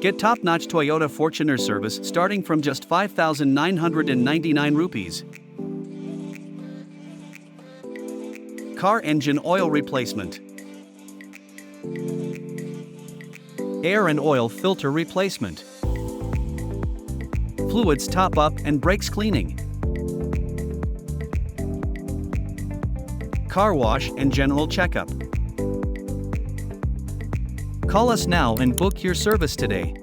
Get top-notch Toyota Fortuner service starting from just 5,999 rupees. Car engine oil replacement. Air and oil filter replacement. Fluids top-up and brakes cleaning. Car wash and general checkup. Call us now and book your service today.